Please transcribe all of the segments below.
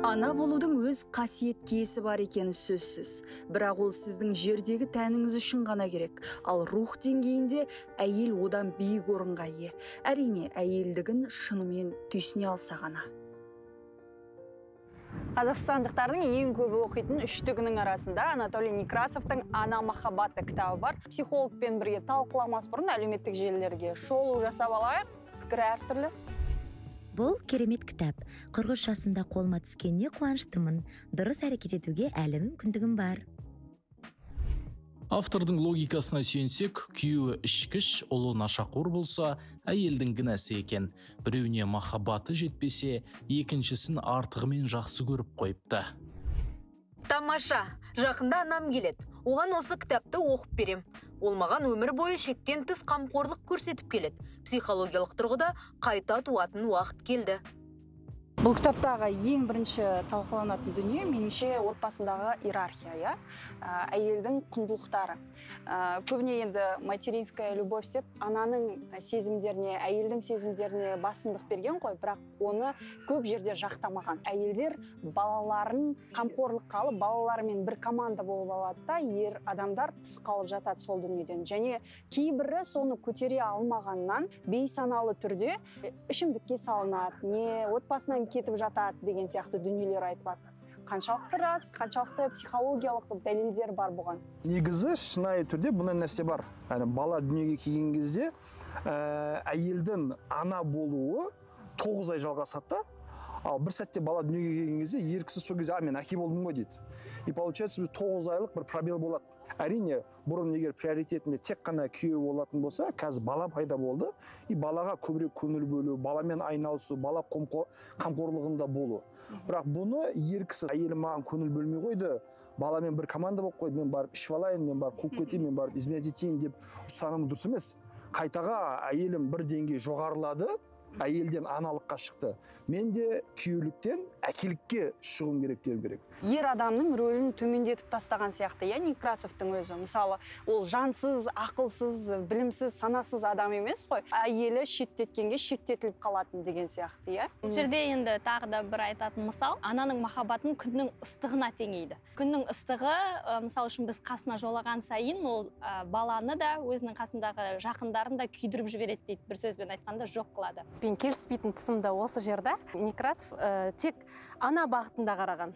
Ана болудың өз қасиет киесі бар екені сөзсіз. Бірақ ол сіздің жердегі тәніңіз үшін ғана керек. Ал рух деңгейінде әйел одан биік орынға ие. Әрине, әйелдігін шынымен түйсіне алса ғана. Қазақстандықтардың ең көбі оқитын үштігінің арасында Анатолий Некрасовтың «Ана махаббаты» кітабы бар. Психологпен бірге талқыламас бұрын әлеуметтік желілерге шолу жасап алайық. Пікірі әртүрлі. Бұл керемет кітап. 40 жасымда қолыма түскеніне қуаныштымын. Дұрыс әрекет етуге әлі мүмкіндігім бар. Автордың логикасына сүйенсек, күйеуі ішкіш, ұлы нашақор болса, әйелдің кінәсі екен. Біреуіне махаббаты жетпесе, екіншісін артығымен жақсы көріп қойыпты. Тамаша, жақында анам келеді. Оған осы кітапты оқып берем. Ол маған өмір бойы шектен тыс қамқорлық көрсетіп келеді. Психологиялық тұрғыда қайта туатын уақыт келді. Бұл кітаптағы ең бірінші талқыланатын дүние меніңше отбасындағы иерархия, әйелдің құндылықтары. Көбіне енді материнская любовь деп ананың сезімдеріне, әйелдің сезімдеріне басымдық берген ғой, бірақ оны көп жерде жақтамаған. Әйелдер балаларын қамқорлыққа алып, балаларымен бір команда болып алады да, ер адамдар тыс қалып жатады сол дүниеден. Және кейбірі соны көтере алмағаннан бейсаналы түрде ішімдікке салынады, не отбасынан кетіп жатады деген сияқты дүниелер айтылады. Қаншалықты рас, қаншалықты психологиялық дәлелдер бар бұған? Негізі шынайы түрде бұндай нәрсе бар. Бала дүниеге келген кезде әйелдің ана болуы 9 ай жалғасады. Ал бір сәтте бала дүниеге келген кезде еріксіз сол кезде мен әке болдым ғой дейді. И получается 9 айлық бір пробел болады. Әрине, бұрын егер приоритетінде тек қана күйеу болатын болса, қазір бала пайда болды. И балаға көбірек көңіл бөлу, баламен айналысу, бала қамқорлығында болу. Бірақ бұны еріксіз әйелім маған көңіл бөлмей қойды, баламен бір команда болып қойды, мен барып ішіп алайын, мен барып қуып кетейін, мен барып изменять етейін деп ұстанымы дұрыс емес. Қайтаға әйелім бір деңгей жоғарылады, әйелден аналыққа шықты. Мен де күйеуліктен әкелікке шығуым керек деу керек. Ер адамның рөлін төмендетіп тастаған сияқты, Некрасовтың өзі. Мысалы, ол жансыз, ақылсыз, білімсіз, санасыз адам емес қой. Әйелі шеттеткенге шеттетіліп қалатын деген сияқты, Бұл жерде енді тағы да бір айтатын мысал, ананың махаббатын күннің ыстығына теңейді. Күннің ыстығы, мысал үшін біз қасына жолаған сайын, ол баланы да, өзінің қасындағы жақындарын да күйдіріп жібереді дейді. Бір сөзбен айтқанда жоқ қылады. Мен келіспейтін тұсымда осы жерде Некрасов тек ана бағытында қараған.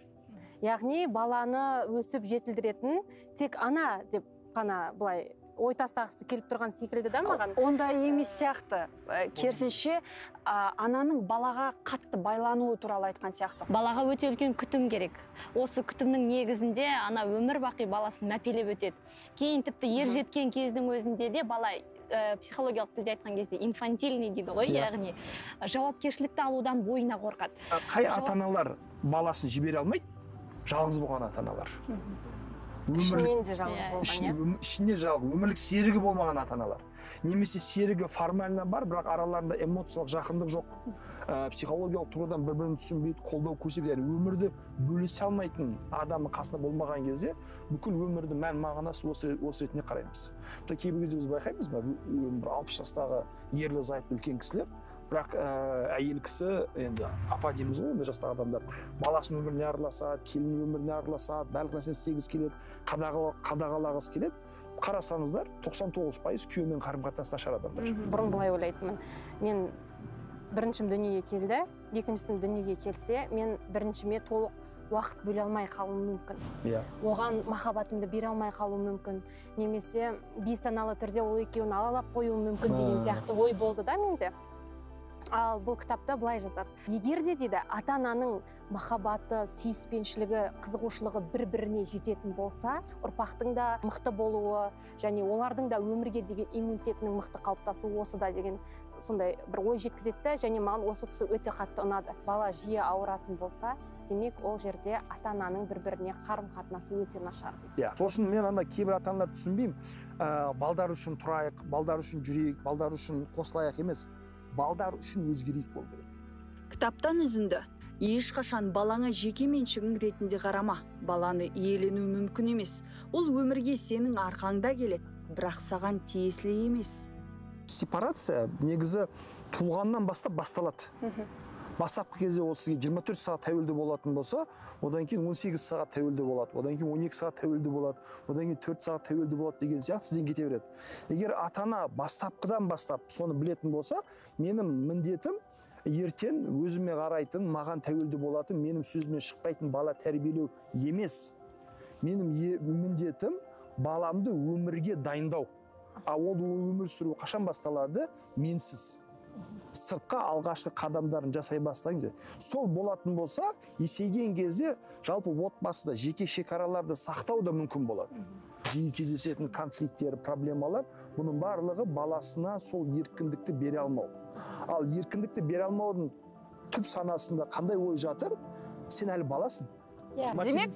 Яғни баланы өсіп жетілдіретін тек ана деп қана былай ой тастағысы келіп тұрған секілді да маған. Онда емес сияқты. Керісінше ананың балаға қатты байлануы туралы айтқан сияқты. Балаға өте үлкен күтім керек. Осы күтімнің негізінде ана өмір бақи баласын мәпелеп өтеді. Кейін тіпті ер жеткен кездің өзінде де бала психологиялық тілде айтқан кезде инфантильный дейді ғой, яғни жауапкершілікті алудан бойына қорқады. Қай ата-аналар баласын жібере алмайды? Жалғыз болған ата-аналар. Ішінен де жалғыз болған, Ішінде жалғыз, өмірлік серігі болмаған ата-аналар. Немесе серігі формально бар, бірақ араларында эмоциялық жақындық жоқ. Психологиялық тұрғыдан бір-бірін түсінбейді, қолдау көрсетеді. Өмірді бөлісе алмайтын адамы қасында болмаған кезде, бүкіл өмірді мән мағынасы осы ретінде қараймыз. Кейбір кезде біз байқаймыз ба, 60 жастағы ерлі зайыпты үлкен кісілер, бірақ әйел кісі, енді апа дейміз ғой, жастағы адамдар, баласының өміріне араласады, келіннің өміріне араласады, барлық нәрсені істегісі келеді, қадағалағысы келеді. Қарасаңыздар, 99% күйеумен қарым-қатынас нашар адамдар. Бұрын былай ойлайтынмын. Мен біріншім дүниеге келді, екіншісім дүниеге келсе, мен біріншіме толық уақыт бөле алмай қалуым мүмкін. Оған махаббатымды бере алмай қалуым мүмкін. Немесе бейсаналы түрде ол екеуін алалап қоюым мүмкін деген сияқты ой болды да менде. Ал бұл кітапта былай жазады. Егер де дейді, ата-ананың махаббаты, сүйіспеншілігі, қызығушылығы бір-біріне жететін болса, ұрпақтың да мықты болуы, және олардың да өмірге деген иммунитетінің мықты қалыптасуы осы да деген сондай бір ой жеткізеді, және маған осы тұсы өте қатты ұнады. Бала жиі ауыратын болса, демек ол жерде ата-ананың бір-біріне қарым-қатынасы өте нашар. Сосын мен кейбір ата-аналар түсінбеймін. Балдар үшін тұрайық, балдар үшін жүрейік, балдар үшін қосылайық емес. Балдар үшін өзгерейік бол керек. Кітаптан үзінді. Ешқашан балаңа жеке меншігің ретінде қарама. Баланы иелену мүмкін емес. Ол өмірге сенің арқаңда келеді, бірақ саған тиесілі емес. Сепарация негізі туылғаннан бастап басталады. Бастапқы кезде ол сізге 24 сағат тәуелді болатын болса, одан кейін 18 сағат тәуелді болады, одан кейін 12 сағат тәуелді болады, одан кейін 4 сағат тәуелді болады деген сияқты сізден кете береді. Егер ата-ана бастапқыдан бастап соны білетін болса, менің міндетім ертең өзіме қарайтын, маған тәуелді болатын, менің сөзімнен шықпайтын бала тәрбиелеу емес. Менің міндетім баламды өмірге дайындау. Ол өмір сүру қашан басталады? Менсіз. Сыртқа алғашқы қадамдарын жасай бастаңыз. Сол болатын болса, есейген кезде жалпы отбасыда жеке шекараларды сақтау да мүмкін болады. Жиі кездесетін конфликттер, проблемалар, бұның барлығы баласына сол еркіндікті бере алмау. Ал еркіндікті бере алмаудың түп санасында қандай ой жатыр? Сен әлі баласың. Демек,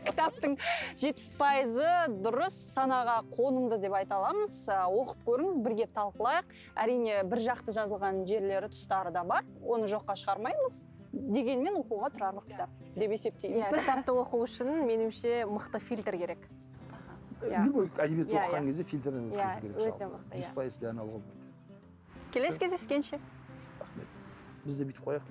кітаптың 70% дұрыс санаға қонымды деп айта аламыз. Оқып көріңіз, бірге талқылайық. Әрине, бір жақты жазылған жерлері, тұстары да бар. Оны жоққа шығармаймыз. Дегенмен оқуға тұрарлық кітап деп есептейміз. Кітапты оқу үшін меніңше мықты фильтр керек. Любой әдебиет оқыған кезде фильтрден өткізу керек. Өте мықты. 100% бәрін алуға болмайды. Келесі кездескенше. Рахмет. Біз де бүйтіп қояйық.